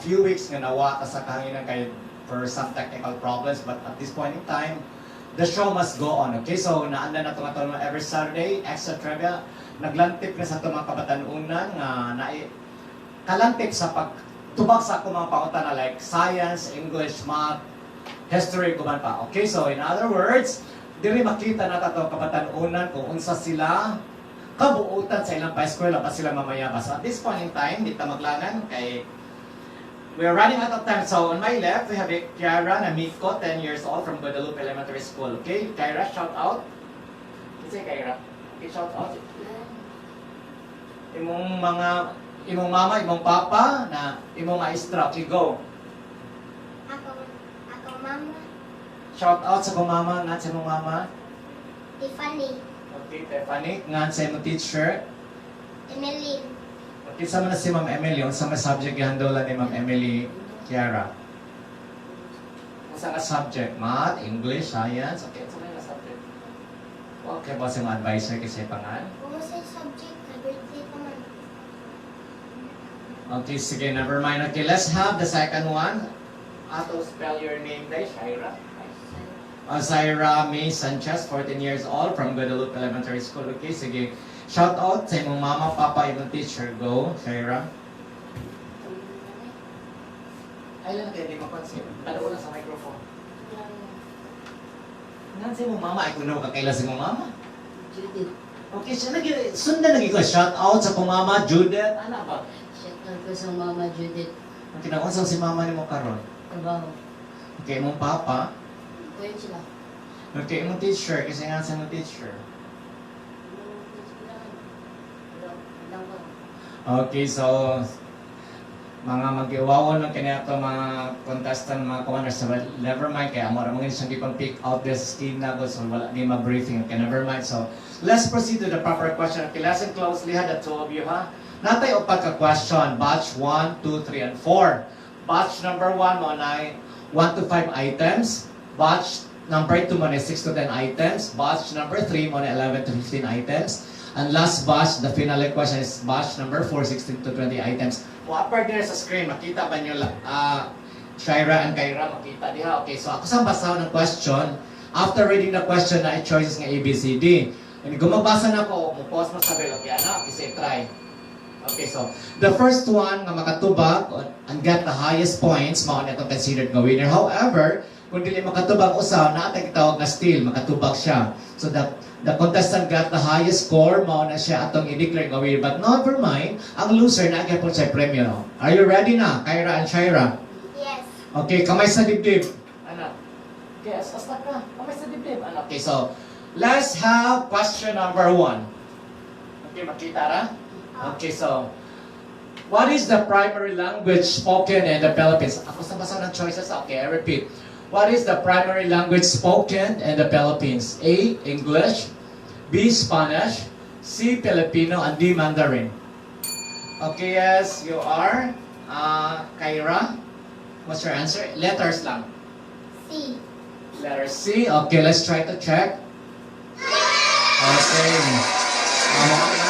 few weeks nga nawa ta sa kanina kay for some technical problems, but at this point in time, the show must go on. Okay, so naanda na itong atong every Saturday, extra trivia. Naglantip na sa itong mga kabatanunan nga kalantip sa pagtubag sa akong mga pangutana like science, English, math, history, kuman pa. Okay, so in other words, diri makita na itong kabatanunan kung unsa sila kabuutan sa ilang pa-eskwela pa sila mamayabas. So at this point in time, di ta maglangan kay we are running out of time. So on my left, we have Kiara Namiko, 10 years old from Guadalupe Elementary School. Okay, Kiara, shout out. Kasi Kiara, okay, shout out. Imong mama, imong papa, na imong maestra. Okay, go. Ako mama, Shout out sa kong mama, nga sa imong mama. Tiffany, Okay, Tiffany, nga sa imong teacher. Emeline, Okay, sama na si Ma'am Emily. Ang sama subject gihandolan ni Ma'am Emily Kiara. Sa nga subject? Math, English, Science. Okay, sa nga subject? Okay, ba si mga advisor kasi pangan? kung sa subject na birthday pa man. Okay, sige, never mind. Okay, let's have the second one. Ato spell your name day, Shaira. Zaira May Sanchez, 14 years old, from Guadalupe Elementary School. Okay, sige. Shout out sa imong mama, papa, imong teacher. Go, Shaira. Ay lang kayo, di mapansin. Talo lang sa microphone. Nga sa imong mama, ay kuno ka kaila sa imong mama. Judith. Okay, siya lagi, sundan lagi ko. Shout out sa kong mama, Judith. Ano ba? Shoutout ko sa Mama Judith. Ang kinakausap si mama ni mo karon. Trabaho. Okay, imong papa. Kuya sila. Okay, imong teacher. Kasi nga sa imong teacher. Okay, so mga mag-iwawon ng kaniya mga contestant, mga commanders, so never mind, kaya mo ramang siyang ipang pick out this scheme na so wala di ma-briefing, okay, never mind. So, let's proceed to the proper question. Okay, listen closely ha, the two of you ha. Natay upat ka question, batch 1, 2, 3, and 4. Batch number 1 mo na 1 to 5 items. Batch number 2 mo na 6 to 10 items. Batch number 3 mo na 11 to 15 items. And last batch, the final question is batch number 4, 16 to 20 items. Upper there sa screen, makita ba nyo Shaira and Kyra, makita diha. Okay, so ako sa basaw ng question, after reading the question na choices nga A, B, C, D. And gumabasa na ko, pause mo sa bell. Okay, ano? Kasi try. Okay, so the first one nga makatubag and get the highest points, mao na itong considered nga winner. However, kung dili makatubag usaw, naatay kitawag na steal, makatubag siya. So the contestant got the highest score, mao na siya atong i-declare nga winner. But never mind, ang loser na po siya premyo. Are you ready na, Kyra and Shaira? Yes. Okay, kamay sa dibdib. Ano? Okay, asas na ka. Kamay sa dibdib. Ano? Okay, so let's have question number 1. Okay, makita ra? Okay, so what is the primary language spoken in the Philippines? Ako sa basa ng choices. Okay, I repeat. What is the primary language spoken in the Philippines? A. English, B. Spanish, C. Filipino, and D. Mandarin. Okay, yes, you are. Kyra, what's your answer? Letters lang. C. Letter C. Okay, let's try to check. Okay.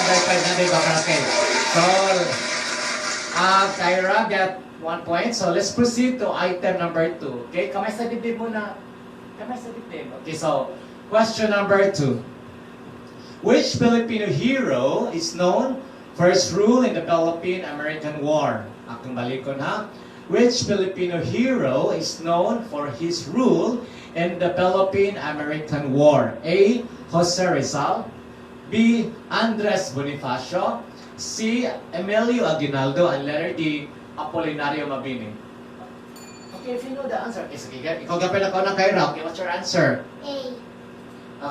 Okay. So, Kyra get 1 point. So, let's proceed to item number 2. Okay, kamay sa dibdib muna. Kamay sa dibdib. Okay, so, question number 2. Which Filipino hero is known for his rule in the Philippine-American War? Akong balikon ha. Which Filipino hero is known for his rule in the Philippine-American War? A. Jose Rizal, B. Andres Bonifacio, C. Emilio Aguinaldo, and letter D. Apolinario Mabini. Okay, if you know the answer, okay, sige, ikaw gapin ako ng Kyra. Okay, what's your answer? A.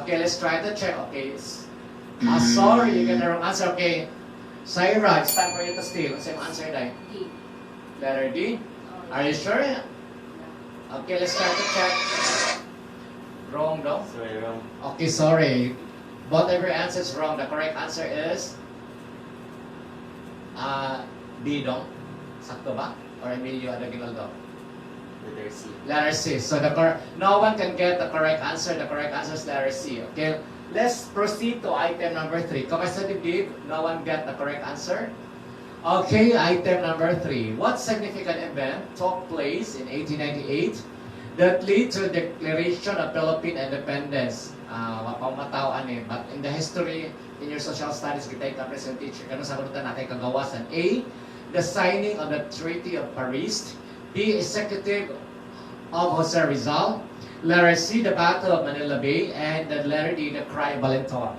Okay, let's try to check. Okay, sorry, you get the wrong answer. Okay, Saira, it's time for you to steal. What's your answer, Dai? D. Letter D? Are you sure? Okay, let's try to check. Wrong, no? Sorry, wrong. Okay, sorry. Both of your answers wrong. The correct answer is B, no? Sakto ba? Or Emilio Aguinaldo? Letter C. Letter C. So no one can get the correct answer. The correct answer is letter C. Okay, let's proceed to item number 3. Kamay sa dibdib, no one get the correct answer. Okay, item number 3. What significant event took place in 1898 that led to the declaration of Philippine independence? Wapamatawan eh. But in the history, in your social studies, kita yung present teacher. Kano sagutan natin kagawasan? A. The signing of the Treaty of Paris. B. Executive of Jose Rizal. Letter C. The Battle of Manila Bay. And the letter D. The Cry of Valentoa.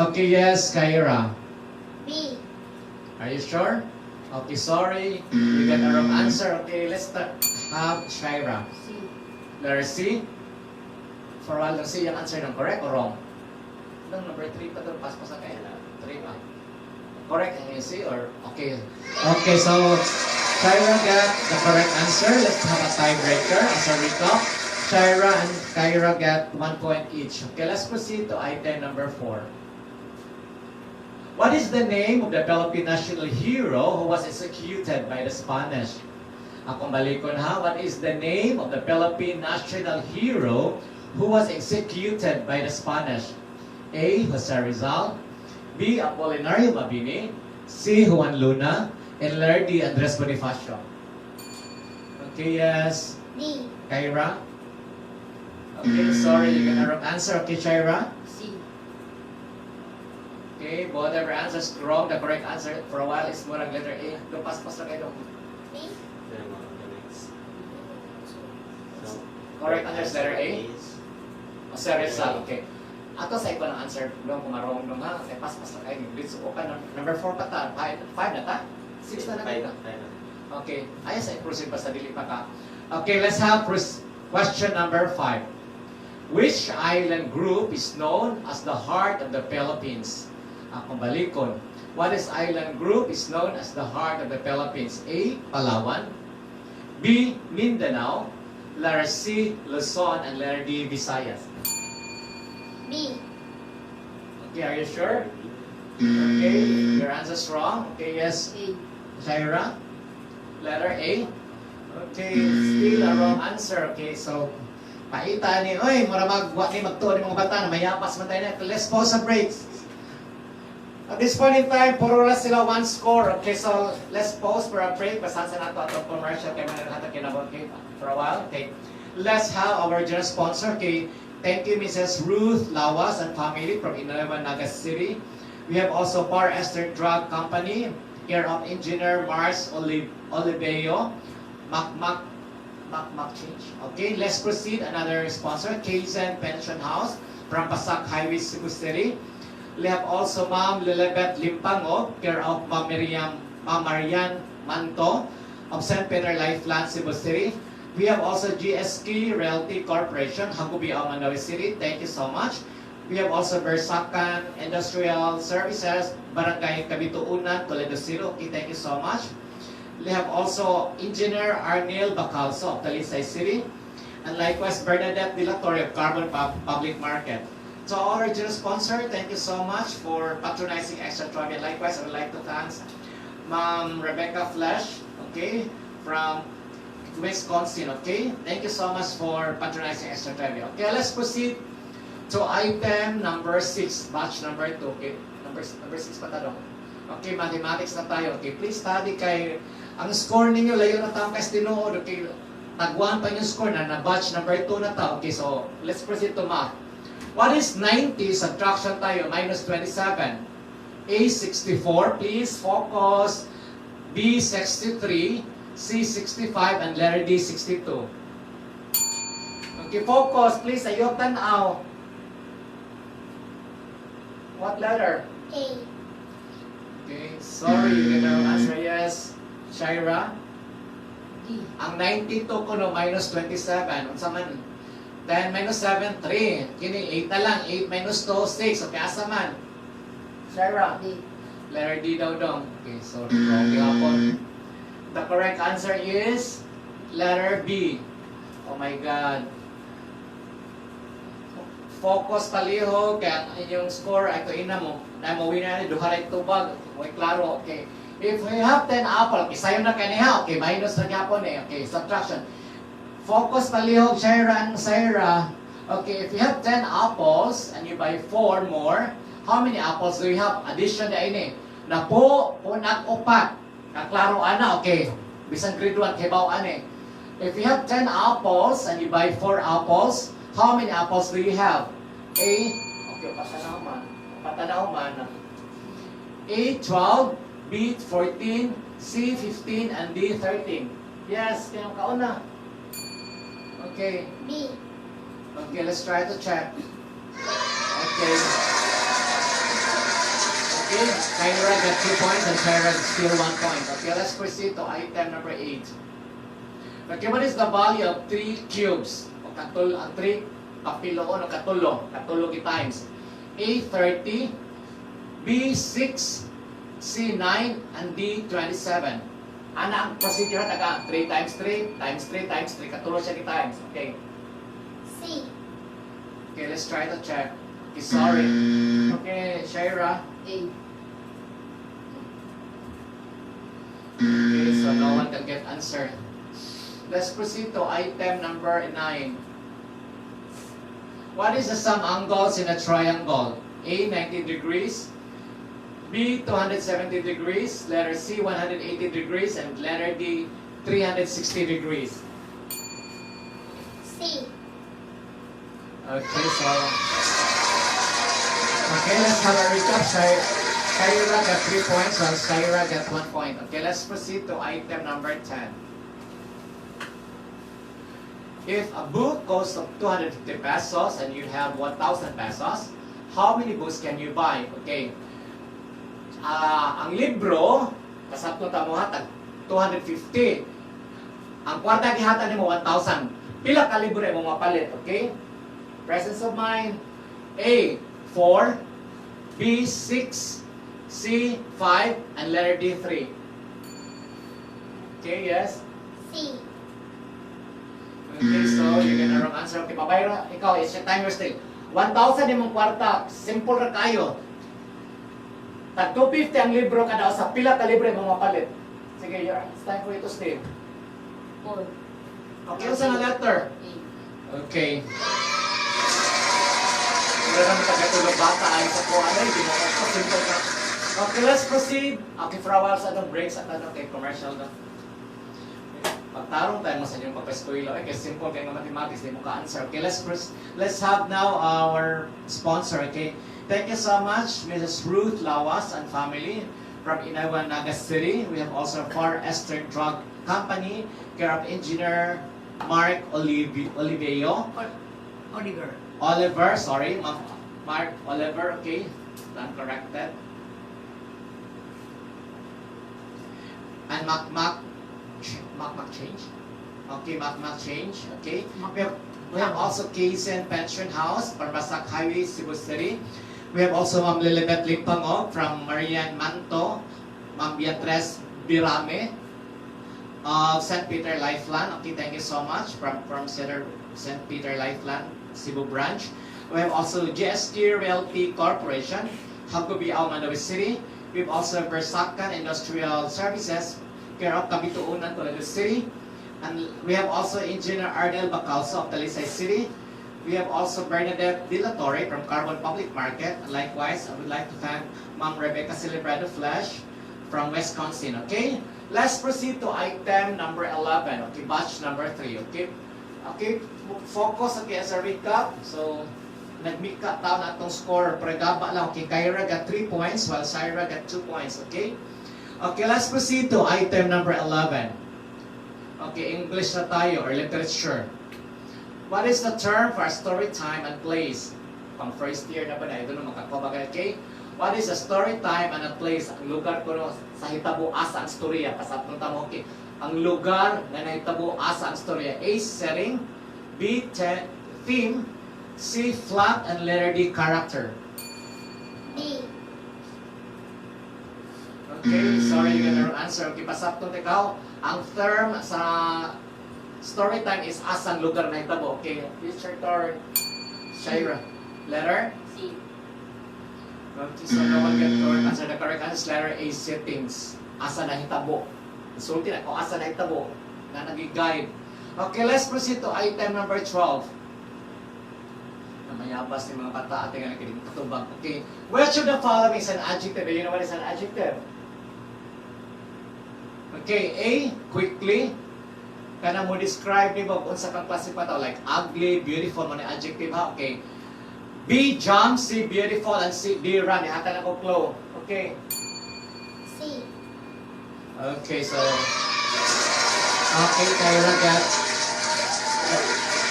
Okay, yes, Kyra. B. Are you sure? Okay, sorry. You got the wrong answer. Okay, let's start. Shaira. C. Letter C. For a while, lang C yung answer ng correct or wrong? Nang number 3 pa doon, paspas na kayo na. 3 pa. Correct ang C or okay. Okay, so Shaira got the correct answer. Let's have a tiebreaker as a recap. Shaira and Kyra got 1 point each. Okay, let's proceed to item number 4. What is the name of the Philippine national hero who was executed by the Spanish? Akong balikon ha, what is the name of the Philippine national hero who was executed by the Spanish? A. Jose Rizal. B. Apolinario Mabini. C. Juan Luna. And letter D. Andres Bonifacio. Okay, yes. D. Kyra? Okay, sorry, you got the wrong answer. Okay, Kyra? C. Okay, both of your answers wrong. The correct answer for a while is murag letter A. Pas-pas lang kayo. D. Correct answer is letter A. Jose Rizal, okay. Ato sa iba ng answer, doon kumarong nung ha. Okay, pas-pas lang kayo. Blitz ko ka. Number 4 pa ta. 5 na ta? 6 na na kayo. Okay, ayos ay proceed pa sa dili pa ka. Okay, let's have question number 5. Which island group is known as the heart of the Philippines? Akong balikon. What is island group is known as the heart of the Philippines? A. Palawan. B. Mindanao. Letter C. Luzon. And letter D. Visayas. B. Okay, are you sure? Okay, your answer's wrong. Okay, yes. A. Shaira? Letter A? Okay, still a wrong answer. Okay, so paita ni, oy, maramag ni magtuon ni mga bata na mayapas man tayo na. Let's pause a break. At this point in time, puro na sila 1 score. Okay, so let's pause for a break. Basahan sa nato atong commercial kay mga nato kinabot okay, for a while. Okay, let's have our general sponsor. Okay, thank you Mrs. Ruth Lawas and family from Inalaban, Naga City. We have also Par Esther Drug Company, care of Engineer Mars Oliveo, Mac Change. Okay, let's proceed. Another sponsor, Kaizen Pension House from Pasak Highway, Cebu City. We have also Ma'am Lilibet Limpango, care of Ma'am Marian Manto of St. Peter Lifeline, Cebu City. We have also GSK Realty Corporation, Hagubiao, Mandawi City. Thank you so much. We have also Bersakan Industrial Services, Barangay Kabituunan, Toledo City. Okay, thank you so much. We have also Engineer Arnel Bacalso of Talisay City. And likewise, Bernadette Dilatory of Carbon Public Market. So our original sponsor, thank you so much for patronizing Extra Trivia. Likewise, I would like to thank Ma'am Rebecca Flesh, okay, from Wisconsin, okay? Thank you so much for patronizing Extra Trivia. Okay, let's proceed to item number 6, batch number 2, okay? Number 6 pa tayo. Okay, mathematics na tayo. Okay, please study kay ang score ninyo, layo na tayo kasi tinuod. Okay, tagwan pa yung score na batch number 2 na tayo. Okay, so let's proceed to math. What is 90? Subtraction tayo, minus 27. A, 64. Please focus. B, 63. C, 65. And letter D, 62. Okay, focus. Please, ayok tanaw. What letter? A. Okay, sorry, you didn't know answer. Yes. Shaira? D. Ang 92 ko no, minus 27. Unsa man? 10 minus 7, 3. Kini 8 na lang. 8 minus 2, 6. Okay, asa man? Shaira? D. Letter D daw dong. Okay, so wrong gihapon. The correct answer is letter B. Oh my God. Focus taliho kaya inyong score ay ina mo. Na mo wina ni duha tubag. Way klaro. Okay. If we have 10 apple, okay, sayo na kaniha. Okay, minus na gyapon eh. Okay, subtraction. Focus palihog, Shaira and Saira. Okay, if you have 10 apples and you buy 4 more, how many apples do you have? Addition na ini. Na po, upat. Kaklaro ana, okay. Bisan grade 1, kibaw ani. If you have 10 apples and you buy 4 apples, how many apples do you have? A, okay, patanaw man. A, 12, B, 14, C, 15, and D, 13. Yes, kaya kauna. Okay. B, Okay, let's try to check. Okay. Okay, Kyra got 2 points and Kyra still 1 point. Okay, let's proceed to item number 8. Okay, what is the value of 3 cubes? O ang 3 kapiloon o katulo times. A, 30, B, 6, C, 9, and D, 27. Ana ang procedure taga 3 times 3 times 3 times 3. Katulo siya times. Okay. C, Okay, let's try to check. Okay, sorry. Okay, Shaira. A. Okay, so no one can get answer. Let's proceed to item number 9. What is the sum angles in a triangle? A, 90 degrees. B, 270 degrees. Letter C, 180 degrees. And letter D, 360 degrees. C, Okay, so... Okay, let's have a recap. Shaira got 3 points while Shaira got 1 point. Okay, let's proceed to item number 10. If a book costs 250 pesos and you have 1,000 pesos, how many books can you buy? Okay. Ang libro, kasapto ta mo hatag 250. Ang kwarta gihatan nimo 1,000. Pila ka libro mo mapalit, okay? Presence of mind. A, 4, B, 6, C, 5, and letter D, 3. Okay, yes? C, Okay, so you get the wrong answer. Okay, pabayra, ikaw, it's your time, you're still. 1,000 imong kwarta, simple ra kayo. Tag 250 ang libro kada sa pila ka libro imong mapalit. Sige, it's time for you to stay. 4. Okay, sa na letter? A. Okay. Wala naman tagatulog bata ay sa kuha na, hindi mo simple na. Okay, let's proceed. Okay, for a while sa anong breaks at ano, okay, commercial na. Pagtarong tayo mo sa inyong pagpa-eskwela. Okay, simple kayo ng mathematics, hindi mo ka-answer. Okay, let's have now our sponsor, okay? Thank you so much, Mrs. Ruth Lawas and family from Inawan, Naga City. We have also Far Eastern Drug Company, care of engineer Mark Oliveo. Oliver, sorry, Mark Oliver, okay, stand corrected. And Mac Change. Okay, Mac Change, okay. We have also Kaysen Pension House, Parbasak Highway, Cebu City. We have also Ma'am Lilibet Lipangog from Marian Manto, Ma'am Beatriz Birame, St. Peter Lifeline. Okay, thank you so much from St. Peter Lifeline, Cebu branch. We have also GST Realty Corporation, Hagubiao, Mandawi City. We have also Versacan Industrial Services, care of Kabituunan, Toledo City. And we have also Engineer Ardel Bacalso of Talisay City. We have also Bernadette De La Torre from Carbon Public Market. And likewise, I would like to thank Ma'am Rebecca Celebrado Flash from Wisconsin. Okay, let's proceed to item number 11. Okay, batch number 3. Okay, okay, focus okay as a recap. So, nagmika taon na itong score. Pregaba lang. Okay, Kyra got 3 points while Syra got 2 points. Okay, okay, let's proceed to item number 11. Okay, English na tayo or literature. What is the term for story time and place? Pang first year na ba na? Ito na makakabagay. Okay? What is a story time and a place? Ang lugar ko no, sa hitabo asa ang storya. Kasat nung tamo, okay. Ang lugar na nahitabo asa ang storya. A, setting. B, theme. C, plot. And letter D, character. D, Okay, sorry, you got the wrong answer. Okay, pasap nung ikaw. Ang term sa story time is asang lugar na hitabo. Okay, it's your turn. Shaira. Letter? C. Okay, so no one can answer the correct answer. Letter A, settings. Asa na hitabo. Sulti na kung asa na hitabo. Na nag-guide. Okay, let's proceed to item number 12. mayabas ng mga bata ating nga kining katubag. Okay. Which of the following is an adjective? You know what is an adjective? Okay, A, quickly. Kana mo describe ni Bob unsa kang klase pa tao like ugly, beautiful man adjective ha. Okay. B, jump, C, beautiful, and C, D, run. Ihatan ako clue. Okay. C. Okay, so okay, Kyra got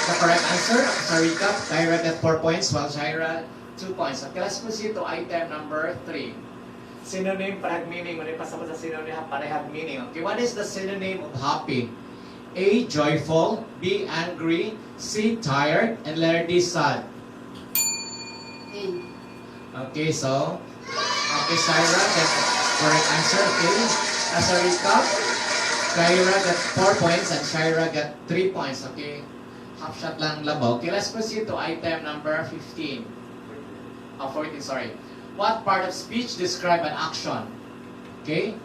the correct answer. So recap, Kyra got 4 points while Shaira 2 points. Okay, let's proceed to item number 3. Synonym, parehag meaning. Muna pasok sa synonym, parehag meaning. Okay, what is the synonym of happy? A, joyful, B, angry, C, tired, and letter D, sad. In. Okay, so okay, Shaira got correct answer. Okay, as a recap, Kyra got 4 points and Shaira got 3 points. Okay, half shot lang labaw. Okay, let's proceed to item number 15. 14, sorry. What part of speech describe an action? Okay,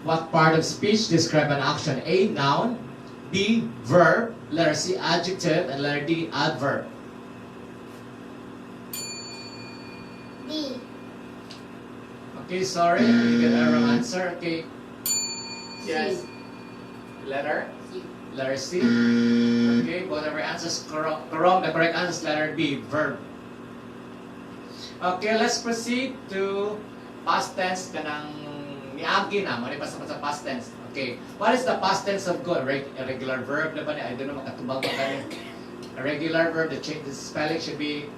what part of speech describe an action? A, noun, B, verb, letter C, adjective, and letter D, adverb. D. Okay, sorry, you get a wrong answer. Okay, yes, letter C. letter C. Okay, both of our answers correct. The correct answer is letter B, verb. Okay, let's proceed to past tense kanang niagi na. Mali pa sa past tense. Okay, what is the past tense of go? A regular verb na ba ni? I don't know, makatubag ko kani. A regular verb, the spelling should be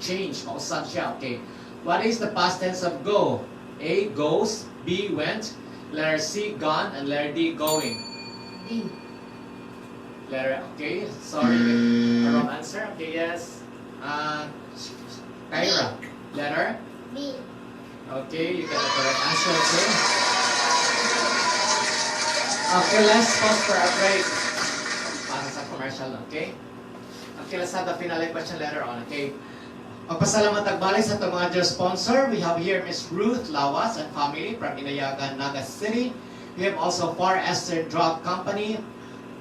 changed. Mausap siya. Okay, what is the past tense of go? A, goes. B, went. Letter C, gone. And letter D, going. D. Letter, okay, sorry, a wrong answer. Okay, yes. Kyra, letter? B. Okay, you got the correct answer, okay? Okay, let's pause for a break. Para sa commercial, okay? Okay, let's have the finale question later on, okay? Magpasalamat tagbalik sa itong mga dear sponsor. We have here Miss Ruth Lawas and family from Inayagan, Naga City. We have also Far Eastern Drug Company,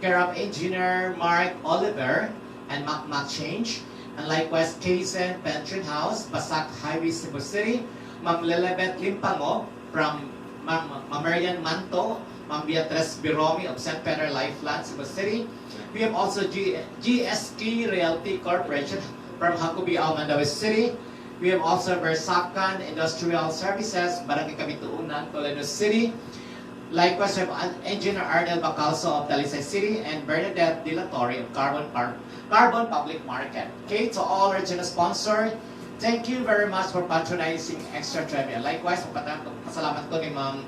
care of Engineer Mark Oliver and Mac Change. And likewise, Kaysen Pension House, Basak Highway, Cebu City. Ma'am Lilibet Limpango from Ma'am Marian Manto, Ma'am Beatriz Biromi of St. Peter Lifeline, Cebu City. We have also GSK Realty Corporation from Hakubiao, Mandawi City. We have also Versacan Industrial Services, Barangay Kabituunan, Toledo City. Likewise, we have Engineer Arnel Bacalso of Dalisay City and Bernadette De La Torre of Carbon Public Market. Okay, to all original sponsor, thank you very much for patronizing Extra Trivia. Likewise, pasalamat ko ni Ma'am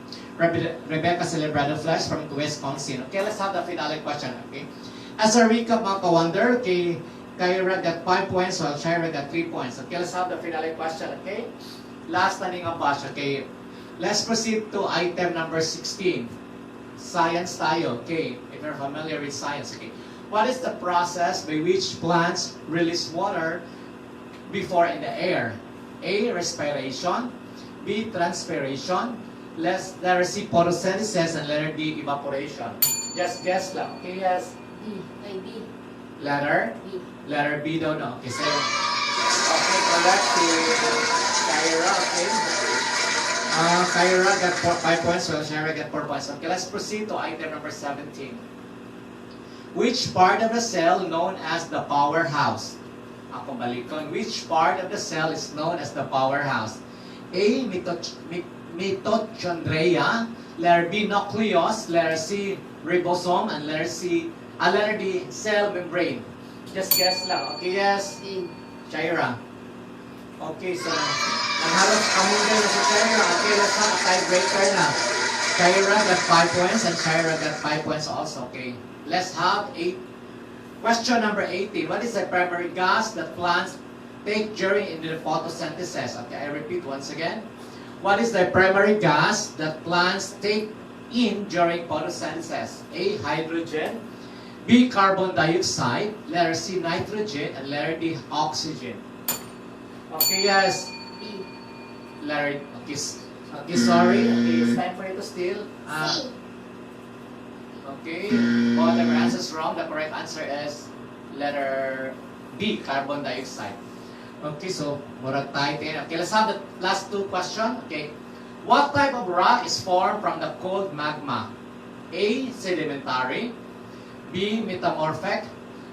Rebecca Celebrado Flash from Wisconsin. Okay, let's have the finale question. Okay, as a recap, mga ka-wonder, okay, Kyra got 5 points while Shaira got 3 points. Okay, let's have the finale question. Okay, last na nga batch. Okay, let's proceed to item number 16. Science tayo. Okay, if you're familiar with science. Okay, what is the process by which plants release water before in the air? A, respiration. B, transpiration. Letter C, photosynthesis. And letter D, evaporation. Just guess lang. Okay, yes. D. Ay, B. Letter? B. Letter B daw, no? Okay, so, okay, correct si Kyra, okay? Kyra got 5 points, while Shaira got 4 points. Okay, let's proceed to item number 17. Which part of the cell known as the powerhouse? Ako balikon. Which part of the cell is known as the powerhouse? A, mitochondria. Letter B, nucleus. Letter C, ribosome. And letter D, cell membrane. Just guess lang. Okay, yes. D. Shaira. Okay, so nanghalos kamunday na si Shaira. Okay, let's have a tiebreaker na. Shaira got 5 points and Shaira got 5 points also. Okay, let's have question number 18. What is the primary gas that plants take during the photosynthesis? Okay, I repeat once again. What is the primary gas that plants take in during photosynthesis? A, hydrogen. B, carbon dioxide. Letter C, nitrogen. And letter D, oxygen. Okay, yes. B. Letter, okay, sorry. Okay, it's time for you to steal. C. Okay, both of your answers wrong. The correct answer is letter B, carbon dioxide. Okay, so murag tayo din. Okay, let's have the last two question. Okay. What type of rock is formed from the cold magma? A. Sedimentary. B. Metamorphic.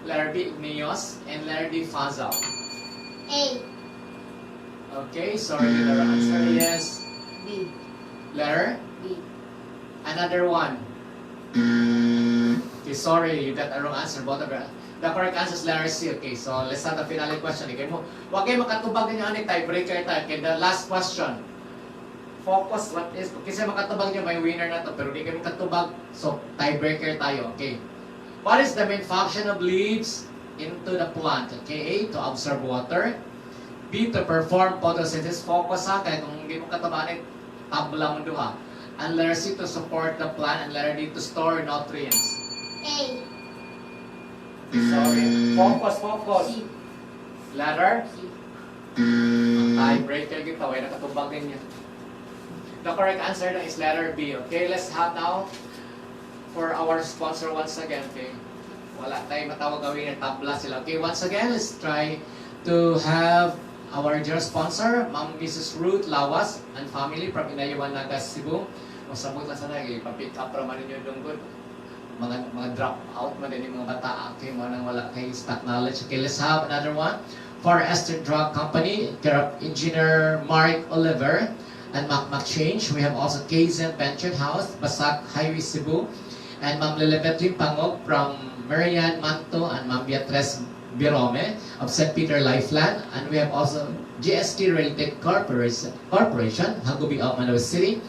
Letter B. Igneous. And letter D. Fossil. A. Okay, sorry, the answer is B. letter. B. Another one. Okay, sorry, you got the wrong answer. Both of you. The correct answer is letter C. Okay, so let's have the finale question. Okay, mo. Huwag kayo makatubag ninyo ani tiebreaker tayo. Okay, the last question. Focus what is. Kasi makatubag nyo, may winner na to. Pero di kayo makatubag, so tiebreaker tayo. Okay. What is the main function of leaves into the plant? Okay, A, to absorb water. B, to perform photosynthesis. Focus ha, kaya kung hindi mo katabanin, tabla mo duha. And letter C, to support the plant. And letter D, to store nutrients. A. Sorry. Focus. C. Letter? C. Tiebreaker kita, way nakatubag niya. The correct answer na is letter B. Okay, let's have now for our sponsor once again. Okay, wala tayo matawag gawin ng tabla sila. Okay, once again, let's try to have our dear sponsor, Ma'am Mrs. Ruth Lawas and family from Inayuan, Nagas, Cebu. Masabot lang sana, ipapick up ra man ninyo dungkod. Mga drop out man din yung mga bata. Okay, mo nang wala kay stock knowledge. Okay, let's have another one. For Esther Drug Company, care of Engineer Mark Oliver and Mac Change. We have also KZ Venture House, Basak Highway, Cebu. And Ma'am Lilibet Pangog from Marian Manto and Ma'am Beatriz Birome of St. Peter Lifeland. And we have also GST Real Estate Corporation, Hagubi of Manaus City.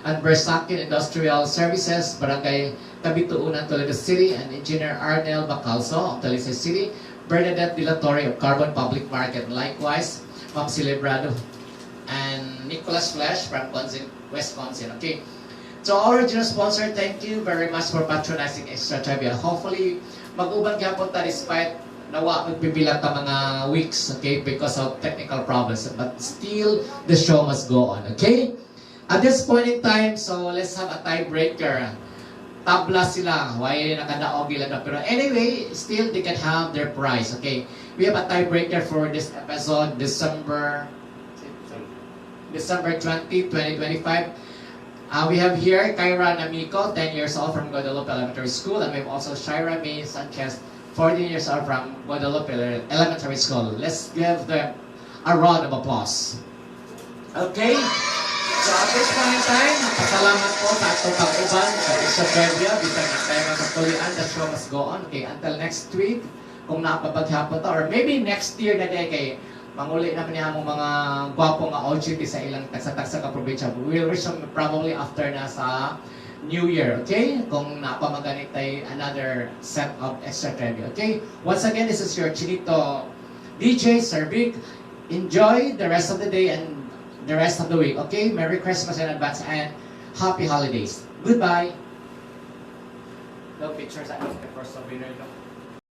And Bersakin Industrial Services, Barangay Kabituunan, Toledo City. And Engineer Arnel Bacalso of Toledo City. Bernadette Dilatory of Carbon Public Market. Likewise, Ma'am Celebrado and Nicholas Flesh from Wisconsin. Okay. So our original sponsor, thank you very much for patronizing Extra Trivia. Hopefully, mag-uban gyapon ta despite nawa magbibilang ta mga weeks, okay, because of technical problems. But still, the show must go on, okay? At this point in time, so let's have a tiebreaker. Tabla sila, why nakadaog ila na. Pero anyway, still they can have their prize, okay? We have a tiebreaker for this episode, December 20, 2025. We have here Kyra Namico, 10 years old from Guadalupe Elementary School. And we have also Shira May Sanchez, 14 years old from Guadalupe Elementary School. Let's give them a round of applause. Okay? So at this point in time, pasalamat po sa atong pag-uban sa Extra Trivia. Bisag na tayo magkakulian, the show must go on. Okay, until next week, kung napapaghapon to, or maybe next year na day kay manguli naman niya mong mga gwapong OJT sa ilang taksa-taksa ka probinsya. We will reach them probably after na sa New Year, okay? Kung napamaganit tayo another set of Extra Trivia, okay? Once again, this is your Chinito DJ, Sir Vic. Enjoy the rest of the day and the rest of the week, okay? Merry Christmas in advance and Happy Holidays. Goodbye. No pictures, I don't for souvenir.